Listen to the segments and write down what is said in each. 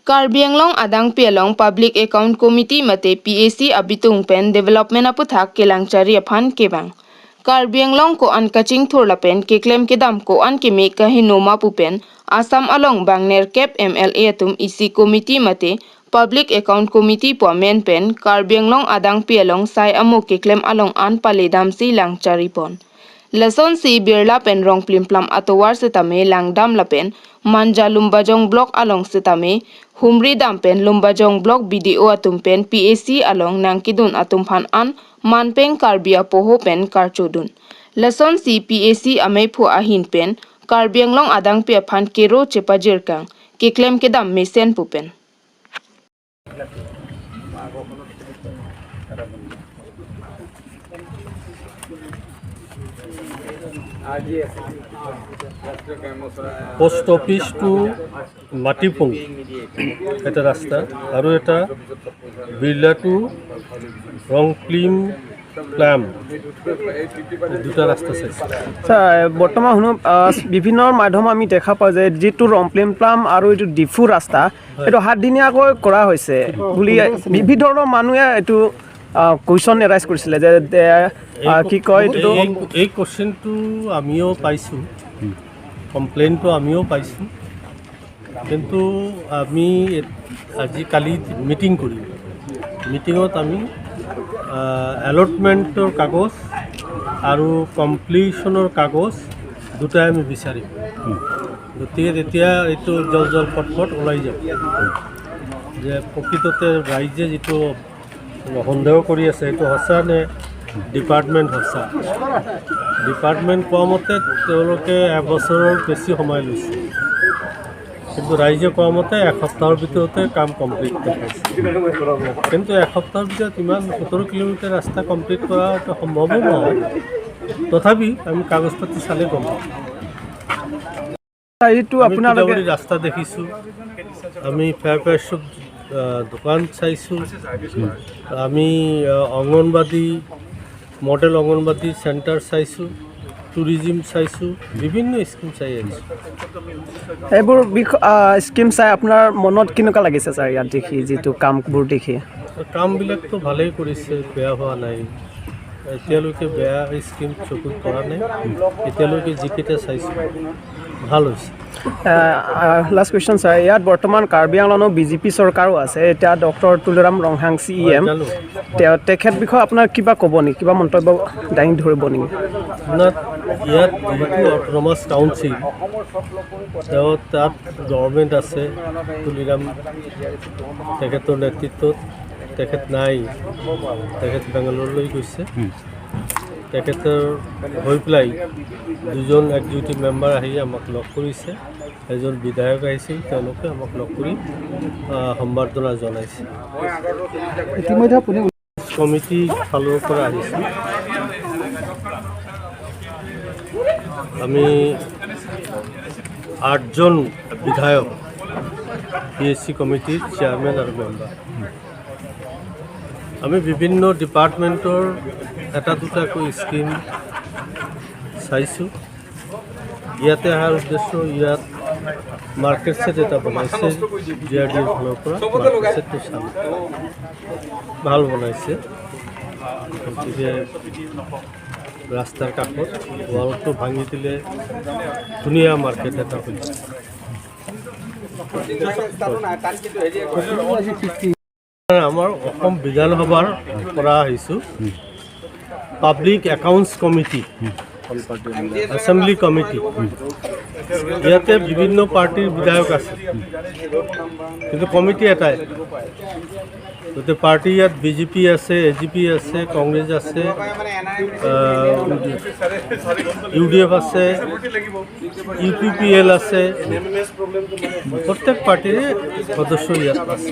Karbi Anglong adang pialong Public Account Committee mate PAC abitung pen development aputhak kelang chari aphan kebang. Karbi Anglong ko an kaching thorla pen ke claim kedam ko an ke me ka hinoma pupen Assam along bangner cap MLA atum EC committee mate Public Account Committee po men pen Karbi Anglong adang pialong sai amo ke claim along an paledam si lang chari pon. Lason si birla pen rong plimplam atowar setame langdam lapen manja lumbajong block along setame humri dampen lumbajong block BDO atumpen PAC along nangkidun atumphan an manpeng karbia poho pen karchodun. Lason si PAC amei phu ahin pen Karbi Anglong adang pia phan kero chepajirkang ke claim kedam mesen pupen. Post office to Matipung এটা রাস্তা আৰু এটা Birla two ৰংপ্লিম plum দুটা ৰাস্তা আছে বৰ্তমান শুনো বিভিন্ন মাধ্যম আমি দেখা পাওঁ যে যিটো ৰংপ্লিম প্লাম আৰু এইটো ডিফু ৰাস্তা এইটো 7 দিনীয়াকৈ কৰা হৈছে বুলি বিভিন্ন ধৰণৰ মানুহে এইটো কুৱেশ্যন এৰাইজ কৰিছিলে যে কি কয় এইটো এই কোৱেশ্যনটো আমিও পাইছোঁ কমপ্লেইনটো আমিও পাইছোঁ কিন্তু আমি আজি কালি মিটিং কৰিম মিটিঙত আমি এলটমেণ্টৰ কাগজ আৰু কমপ্লিশ্যনৰ কাগজ দুটাই আমি বিচাৰিম গতিকে তেতিয়া এইটো জল ফটফট ওলাই যাব যে প্ৰকৃততে ৰাইজে যিটো সন্দেহ কৰি আছে এইটো সঁচা নে ডিপাৰ্টমেণ্ট সঁচা ডিপাৰ্টমেণ্ট কোৱা মতে তেওঁলোকে এবছৰৰ বেছি সময় লৈছে কিন্তু ৰাইজে কোৱা মতে এসপ্তাহৰ ভিতৰতে কাম কমপ্লিট কৰিছে কিন্তু এসপ্তাহৰ ভিতৰত ইমান 17 কিলোমিটাৰ ৰাস্তা কমপ্লিট কৰাটো সম্ভৱ নহয় তথাপি আমি কাগজ পাতি চালে গম পাম এইটো আপোনালোকে ৰাস্তা দেখিছোঁ আমি ফেয়াৰ প্ৰাইচত দোকান চাইছোঁ আমি অংগনবাদী মডেল অংগনবাদী চেণ্টাৰ চাইছোঁ টুৰিজিম চাইছোঁ বিভিন্ন স্কিম চাই আহিছোঁ এইবোৰ স্কিম চাই আপোনাৰ মনত কেনেকুৱা লাগিছে ছাৰ ইয়াত দেখি যিটো কামবোৰ দেখি কামবিলাকতো ভালেই কৰিছে বেয়া হোৱা নাই এতিয়ালৈকে বেয়া স্কিম চকুত পৰা নাই এতিয়ালৈকে যিকেইটা চাইছোঁ ভাল হৈছে লাষ্ট কুৱেশ্যন ছাৰ ইয়াত বৰ্তমান কাৰ্বি আংলঙত বিজেপি চৰকাৰো আছে এতিয়া ডক্টৰ তুলৰাম ৰংহাং CEM তেখেত বিষয়ে আপোনাৰ কিবা ক'ব নেকি কিবা মন্তব্য দাঙি ধৰিব নেকি আপোনাৰ ইয়াত যিটো অট'নমাছ কাউন্সিল তেওঁ তাত গভৰ্ণমেণ্ট আছে তুলিৰাম তেখেতৰ নেতৃত্বত তেখেত নাই তেখেত বেংগালুৰুলৈ গৈছে তেখেতৰ হৈ পেলাই দুজন এক্সিকিউটিভ মেম্বাৰ আহি আমাক লগ কৰিছে এজন বিধায়ক আহিছিল তেওঁলোকে আমাক লগ কৰি সম্বৰ্ধনা জনাইছে ইতিমধ্যে কমিটি ফালৰ পৰা আহিছে আমি 8জন বিধায়ক PAC কমিটিৰ চেয়াৰমেন আৰু মেম্বাৰ আমি বিভিন্ন ডিপাৰ্টমেণ্টৰ এটা দুটাকৈ স্কিম চাইছোঁ ইয়াতে অহাৰ উদ্দেশ্য ইয়াত মাৰ্কেট ছেট এটা বনাইছে DRDৰ ফালৰ পৰা মাৰ্কেট ছেটটো চাম ভাল বনাইছে গতিকে ৰাস্তাৰ কাষত ৱালটো ভাঙি দিলে ধুনীয়া মাৰ্কেট এটা হৈছে আমাৰ অসম বিধানসভাৰ পৰা আহিছোঁ public accounts committee assembly committee ইয়াতে বিভিন্ন পাৰ্টিৰ বিধায়ক আছে কিন্তু কমিটি এটাই গতিকে পাৰ্টি ইয়াত BJP আছে AGP আছে কংগ্ৰেছ আছে UDF আছে UPPL আছে প্ৰত্যেক পাৰ্টিৰে সদস্য ইয়াত আছে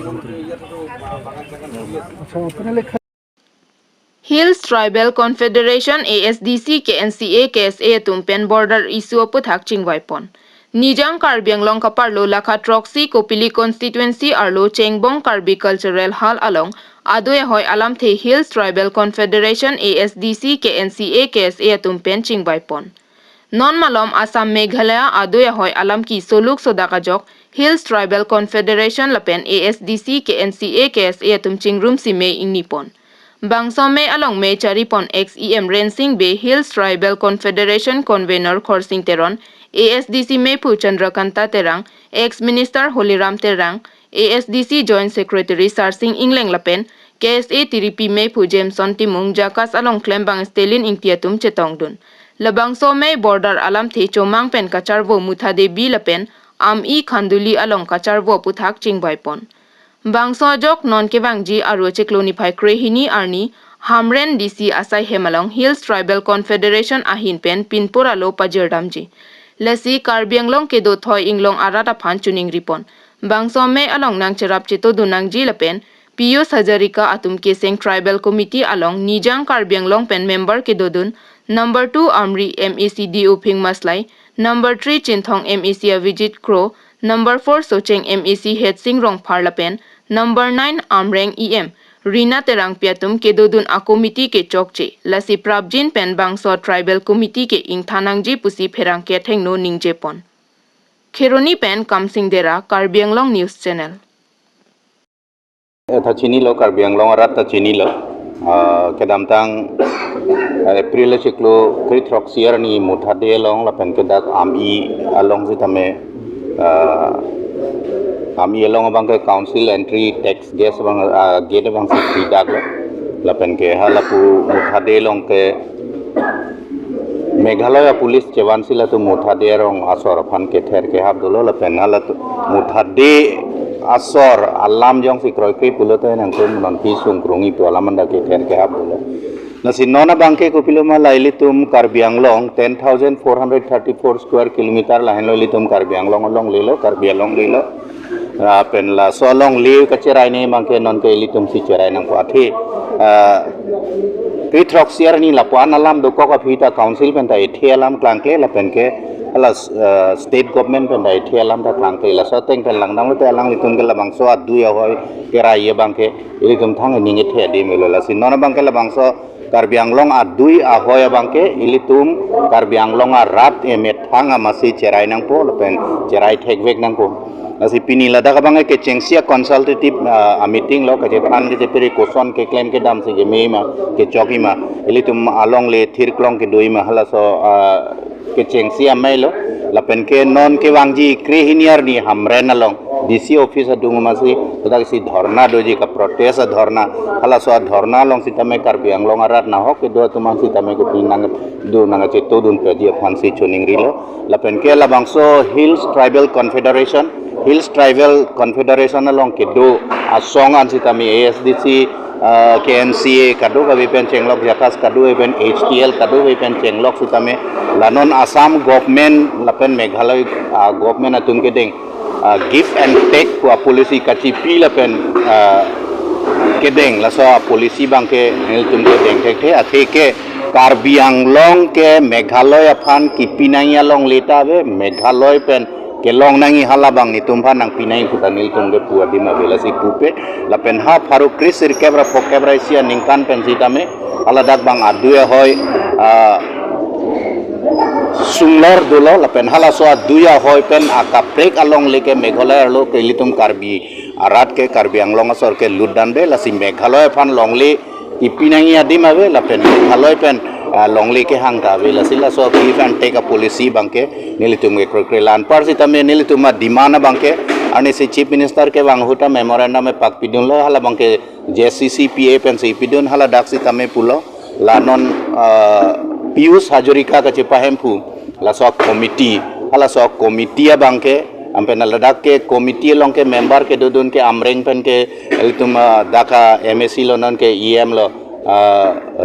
Hills Tribal Confederation ASDC KNCA KSA tumpen border issue aputhak chingwaipon. Nijang Karbi Anglong kaparlo lakha Troxy Kopili constituency arlo Chengbong Karbi cultural hall along adoy hoy alam the Hills Tribal Confederation ASDC KNCA KSA tumpen chingwaipon. Non malom Assam Meghalaya adoy hoy alam ki soluk sodakajok Hills Tribal Confederation lapen ASDC KNCA KSA tum chingrum si me ing nipon. Bangso me along me charipon XEM Rensing Bay Hills Tribal Confederation Convener Khorsing Teron, ASDC me pu Chandrakanta Terang, ex-minister Holiram Terang, ASDC Joint Secretary Sarsing Ingleng lapen, KSA Tiripi me pu Jameson Timung Jakas along Klembang Stelin ing tiatum chetongdun. Labangso me border alam the chomang pen kacharvo muthade bi lapen, am khanduli along kacharvo puthak chingbaipon. Bangso jok non kebangji aro cheklonify krehini arni Hamren DC Asai Hemalong Hills Tribal Confederation ahin pen pinpura lo pajirdamji. Lasi Karbi Anglong ke do thoi inglong arata phan chuning ripon. Bangso me along nang cherap chito dunang ji lapen Piyos Hajarika atum keseng Tribal Committee along Nijang Karbi Anglong pen member ke dodun Number 2 Amri MECD Uping Maslai, Number 3 Chinthong MEC Avijit Crow, Number 4 Socheng MEC Het Sing Rong Parlapen, Number 9 Amreng EM, Rina Terang Piatum ke dodun a committee ke chokche, Lasi Prabjin pen Bangso Tribal Committee ke ing Thanangji pusi pherang ke theng no ningjepon. Kheroni pen Kamsing Dera, Karbi Anglong News Channel. Tha chini lo Karbi Anglong arat ta chini lo kedam tang April chiklo kritrok siar ni muthade long lapen kedak ami along si tame ami along abang ke council entry tax gas bang gate bang si tidak lo lapen ke halapu muthade long ke Meghalaya police chewan sila tu muthade rong asor phan ke ther ke hab dolo lapen halat muthade asor alam jong si kroi kri pulote nang tum non pisung krungi pu alamanda ke ther ke hab dolo nasi nona bangke kupiloma laili tum Karbi Anglong 10,434 square kilometer lahen lo litum Karbi Anglong long lilo Karbi Anglong lilo pen la so long liu kacerai ne bangke non ke litum si cerai nang ko athi Kritrok siar ni lapuan alam doko ka phita council pen ta ethi alam klangkle la pen ke ala state government pen ta ethi alam ta klangkle la so teng pen lang dang te alang litum ke la bangso adu ya hoi kera ye bangke ilitum thang ni nge the de melo la sin nona bangke la bangso Karbi Anglong adui ahoy bangke ilitum Karbi Anglong rat emet thang amasi cerai nang po la pen cerai thekvek nang po Nasi pini lada ka bangay ke chengsia consultative meeting lo ke pan ke peri koson ke claim ke dam se ke me ma ke choki ma ili tum along le thir klong ke doi ma hala so ke chengsia mai lo lapen ke non ke wangji krehiniar ni hamren along DC office adung ma si tada si dharna doji ka protest dharna hala so dharna long si tame Karbi Anglong arat na hok ke do tuman si tame ke pinang do nang cheto dun pe dia phan si choning rilo lapen ke la bangso Hills Tribal Confederation Hills Tribal Confederation along kedo asong an sitami ASDC KNCA kado ka pen chenglok jakas kado pen HTL kado pen chenglok sitame lanon Assam government lapen Meghalaya government atung kedeng give and take ko policy kachipi lapen kedeng laso policy bangke niltum kedeng ke athe ke Karbi Anglong ke Meghalaya phan kipinai along leta be Meghalaya pen kelong nangi halabang ni tumpa nang pinai putanil tungge puwa di mabela si pupe la pen ha faru kris kebra pokebra sia ningkan pen sitame ala dak bang aduya hoy sunglor dolo la pen hala so aduya hoy pen akaprek along leke Meghalaya lo ke litum Karbi arat ke Karbi Anglong asor ke ludan be la si Meghalaya phan longli ipinai adi mabe la pen Meghalaya pen longli ke hangta be la sila so give and take a policy bangke nilitum ke krokrelan par sitame nilitum dimana bangke ani si chief minister ke bang huta memorandum me pak pidun lo hala bangke JCCPA pen si pidun hala dak sitame pulo lanon Piyos Hajarika ka chepahempu la so committee hala so committee bangke ampen ladak ke committee long ke member ke dodun ke amreng pen ke nilitum daka MSc lo non ke EM lo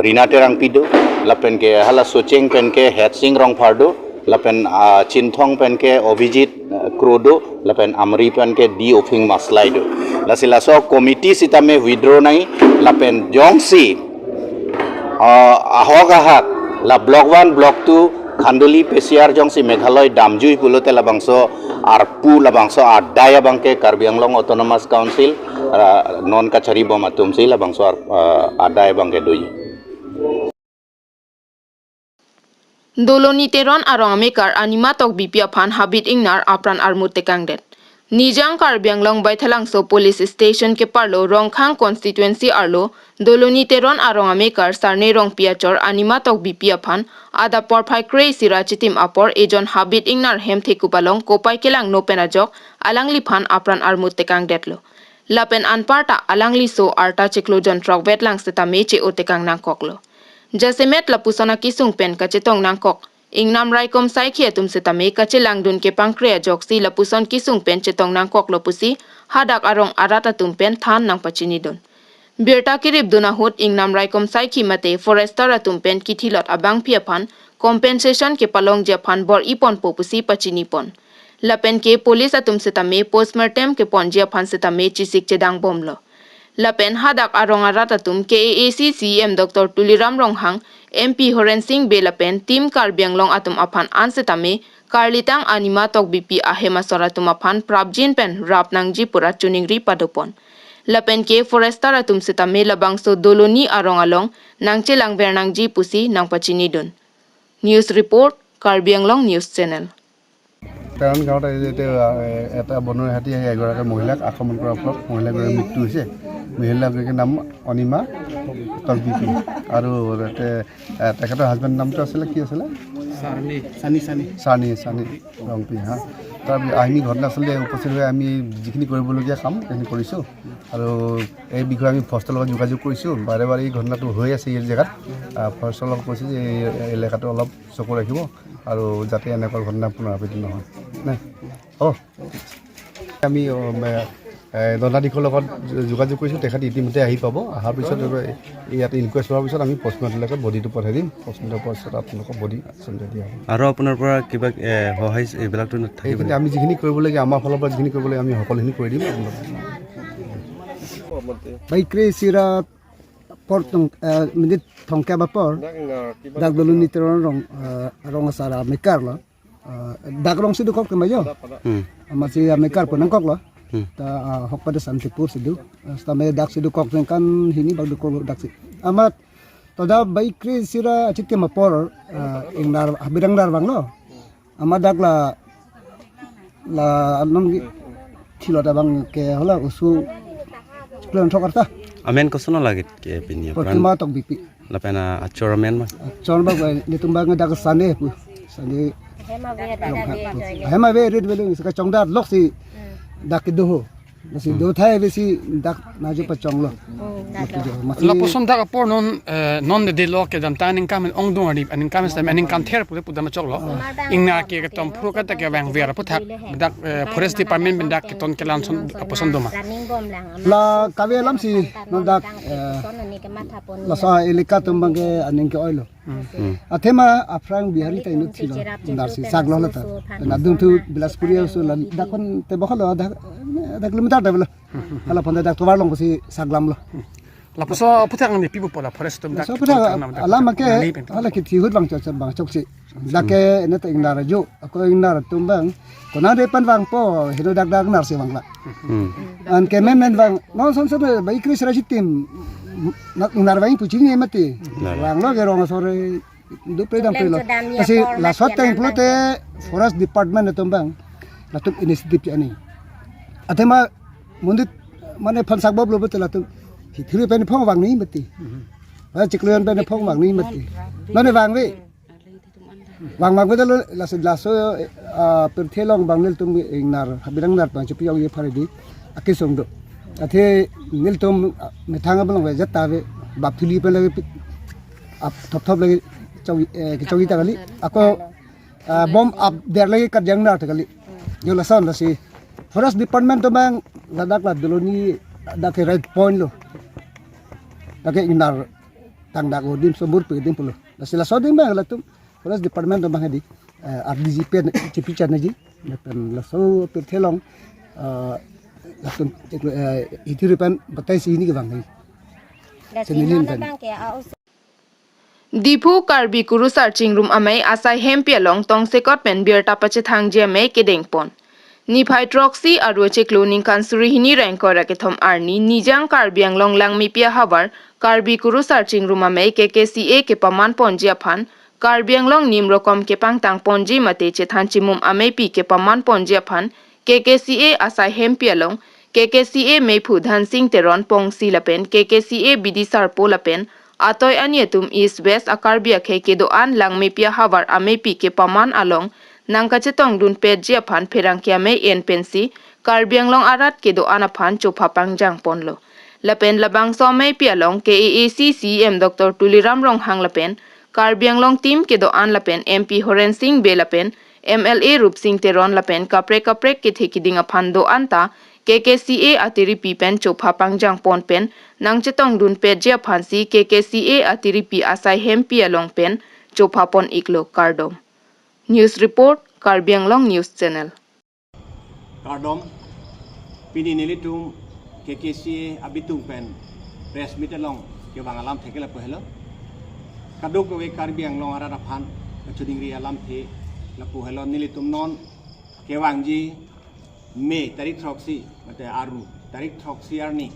Rina Terang pido lapen ke hala socheng pen ke Het Sing Rong Pardo lapen Chinthong pen ke Avijit Krodo lapen Amri pen ke di Ofing Maslaido lasila so committee sitame withdraw nai lapen jongsi ahogahak la block 1 block 2 Khanduli PCR jongsi Meghalaya damjui pulote labangso arpu labangso adaya bangke Karbi Anglong Autonomous Council non kachari boma tumsi labangso adaya bangke doi Doloni teron arong amekar animatok bipia phan habit ingnar apran armute kangdet. Nijang Karbi Anglong Baithalangso Police Station ke parlo Rongkhang constituency arlo Doloni Teron arong amekar sarne rong piachor anima tok BP aphan ada porphai krei sira chitim apor ejon habit ingnar hem thekupalong kopai kelang no penajok alangli phan apran armut tekang detlo lapen anparta alangli so arta cheklo jon trok betlang seta meche otekang nangkoklo jasemet lapusana kisung pen kachetong nangkok Ingnam raikom sai khia tum se tame kachelang dun ke pankrea joksi lapuson kisung pen chetong nang kok lopusi hadak arong arata tum pen than nang pachini dun birta kirib duna hot ingnam raikom sai khi mate forester atum pen kithilot abang pia phan compensation ke palong je phan bor ipon popusi pachini pon lapen ke police atum se tame postmortem ke pon je phan se tame chisik chedang bomlo lapen hadak arong aratatum KAAC CM Dr. Tuliram Ronghang MP Horen Singh Belapen Team Karbi Anglong atum aphan ansetame Karlitang anima tok BP ahema soratum aphan prabjin pen rapnangji pura chuningri padopon lapen ke forester atum setame labangso doloni arong along nangche lang bernangji pusi nang pachini dun News report Karbi Anglong News Channel কাৰণ গাঁৱত এটা বনৰ হাতী আহি এগৰাকী মহিলাক আক্ৰমণ কৰাৰ ফলত মহিলাগৰাকীৰ মৃত্যু হৈছে মহিলাগৰাকীৰ নাম অনিমা তকবিপি আৰু তেখেতৰ হাজবেণ্ডৰ নামটো আছিলে কি আছিলে চানি ৰংপি হা তাৰ আমি ঘটনাস্থলীত উপস্থিত হৈ আমি যিখিনি কৰিবলগীয়া কাম সেইখিনি কৰিছোঁ আৰু এই বিষয়ে আমি ফৰেষ্টৰ লগত যোগাযোগ কৰিছোঁ বাৰে বাৰে এই ঘটনাটো হৈ আছে এই জেগাত ফৰেষ্টৰ লগত কৈছোঁ যে এই এলেকাটো অলপ চকু ৰাখিব আৰু যাতে এনেকুৱা ঘটনা পুনৰাবৃত্তি নহয় নাই আমি দণ্ডাধীশৰ লগত যোগাযোগ কৰিছোঁ তেখেত ইতিমধ্যে আহি পাব অহাৰ পিছত ইয়াতে ইনকুৱেষ্ট হোৱাৰ পিছত আমি পষ্টমৰ্টেমলৈকে বডিটো পঠাই দিম পষ্টমৰ্টেমৰ পিছত আপোনালোকক বডি চঞ্জয় দিয়া হ'ব আৰু আপোনাৰ পৰা কিবা সহায় এইবিলাকতো নাথাকিব আমি যিখিনি কৰিবলগীয়া আমাৰ ফালৰ পৰা যিখিনি কৰিবলৈ আমি সকলোখিনি কৰি দিম Baikre sira portung menit thongka bapor dak dulu ni teron rong sara mekar lo dak rong sidu kok kemayo masih mekar pun kok lo ta hok pada santipur sidu stame dak sidu kok kan hini bag dukol dak si amat toda baikre sira chitte mapor ingnar habirang dar bang lo amat dak la anom thilo da bang ke hola usu plan thokarta amen kosono lagit ke pinya pertama tok bipi lapena achor amen ma chon ba ni tumba nga dak sane pu sane hema ve red velu ska chongda lok si dak do si do thai ve si dak na jo pa chonglo la poson da por non de lo ke dam tanin kam ong do ri anin kam sta anin kam ther pu da ma choklo ingna ke ke tom phru ka ta ke bang vera pu thak dak forest department ben dak ke ton ke lan son poson do ma la kawe lam si no dak la sa elika tumbang ke anin ke oilo athema afrang bihari tai no thilo narsi saglo la ta na dung thu bilaspuri so la dakon te bokhalo da kilometer da bela ala ponda dak towar long si saglam lo la poso puthak ni pibu pola forest tum dak so puta ala make ala ki thihut bang chot bang chok si dake na ta ingnar jo ako ingnar tumbang kona de pan bang po hido dak nar si bang la an ke men bang non son so ba ikri sra sitim nak ingnar bang puching ni mati bang lo ke rong sore do pedang pelo kasi la sota include forest department na tumbang la tuk initiative ani atema mundit mane phansak bob lo betela tum thiri pen phong wang ni mati ba chiklen pen phong wang ni mati none wang we wang bedalo la so per thelong bang nil tum ingnar habirang nar pa chupi ye faridi akisong do athe nil tum methanga bang we jatta we bap thili pen lagi ap thop lagi chogi ta gali ako bom up der lagi kat jang na ta gali yo la son la si forest department to bang ladak la doloni dak right point lo dak inar tang dak odim sobur pe dim pulo la sila so dim bang la tum forest department to bang di RDGP chipi chan ji la so per thelong la tum itiri pen batai si ni bang ni senilin pen Dipu Karbi Kuru searching room amai asai hempia long tong sekot pen birta pache thang je me kedeng pon ni phai troxy aru che cloning kansuri hini rank ora ke thom arni nijang Karbi Anglong lang mi pia habar Karbi Kuru searching room amai KKCA ke paman ponji aphan Karbi Anglong nim rokom ke pangtang ponji mate che than chimum amai pi ke paman ponji aphan KKCA asai hempialong KKCA meipu dhansing teron pongsi lapen KKCA bidisar po lapen atoy anietum east west akarbi akhe kedoan lang mepia havar amepi ke paman along nangkachetong dun pejia phan pherangkia me en pensi Karbi Anglong arat kedoan aphan chopapang jang ponlo lapen labang so mepia long KAAC CM Dr. Tuliram Ronghang lapen Karbi Anglong team kedoan lapen MP Horen Singh be lapen MLA Rup Singh teron lapen kapre ke thekiding aphan do anta KKCA atiri pen chopha pangjang pon pen nangchetong dun pejia phansi KKCA atiri asai hempi along pen chopha pon iklo kardom. News report Karbi Anglong News Channel. Kardom pini nilitum KKCA abitung pen press meet along ke bangalam thekela pohelo kaduk we Karbi Anglong ara raphan chudingri alam the la pohelo nilitum non kewangji Mei tarik troksi mate aru tarik troksi arni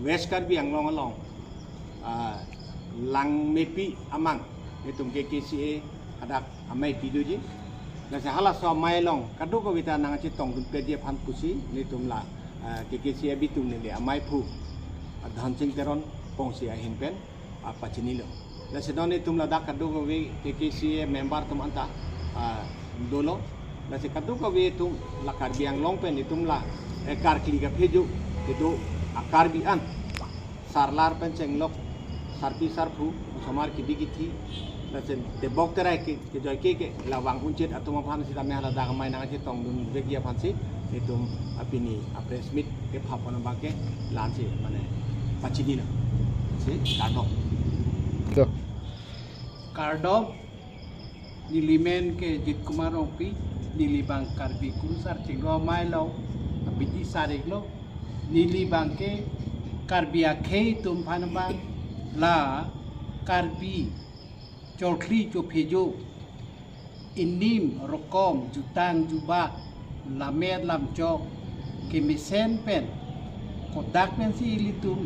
West Karbi Anglong along lang mepi amang itum KKCA adak amai tiduji nase hala so mai long kadu ko wita nang chitong dun peje phan kusi nitum la KKCA bitum ne amai phu dhansing teron pongsi a hinpen apachinilo nase doni tum la dak kadu ko we KKCA member tum anta dolo nasi kadu ko we tum la Karbi Anglong pen itum la kar kli ka pheju itu Karbi an sarlar pen chenglok sarpi sarpu samar ki digiti nasi te bok terai ke joy ke lawang uncet atuma phan sita me hala da mai nang chi tong dun vegia phansi itum apini apres mit ke phapon bake lansi mane pachidina si Kardom nilimen ke Jit Kumar Opi nilibang Karbi Kurusar cingro mai lo abiji sarik lo nilibang ke Karbi akhe tum phanbang la Karbi chorkli chophejo inim rokom jutang juba lamet lamchok ke misen pen kodak pen si ilitum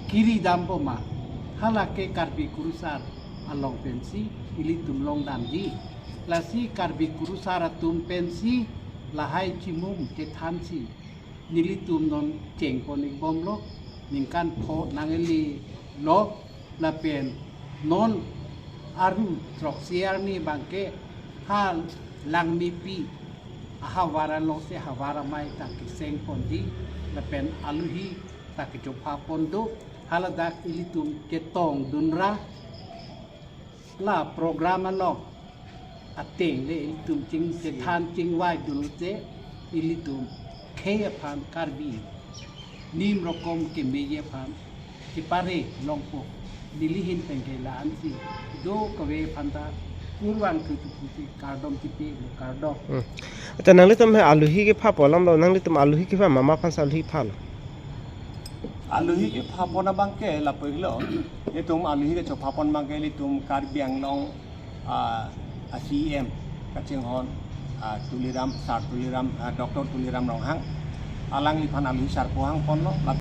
kiri dampo ma halake Karbi Kurusar along pensi ilitum long damji lasi Karbi Kurusar tum pensi lahai chimum ke thansi nilitum non cheng ponik bom lo ningkan pho nangeli lo la pen non aru troksiar ni bangke hal lang mipi hawara lo se hawara mai tak seng pondi la pen aluhi tak jopha pondo haladak ilitum ke tong dunra la programa lo ateng le ilitum ching se than ching wai dul je ilitum khe phan Karbi nim rokom ke meye phan ki pare longpo nilihin pengela ansi do kawe phanta kurwang tu kardom tipe kardom ta nang le tum he aluhi ke pha polam lo nang le tum aluhi ke pha mama phan salhi pha lo aluhi ke phapona bangke la peglo itum aluhi ke chophapon bangke litum Karbi Anglong CM kachinghon Tuliram Dr. Tuliram Ronghang alang liphan aluhi sarpohang ponlo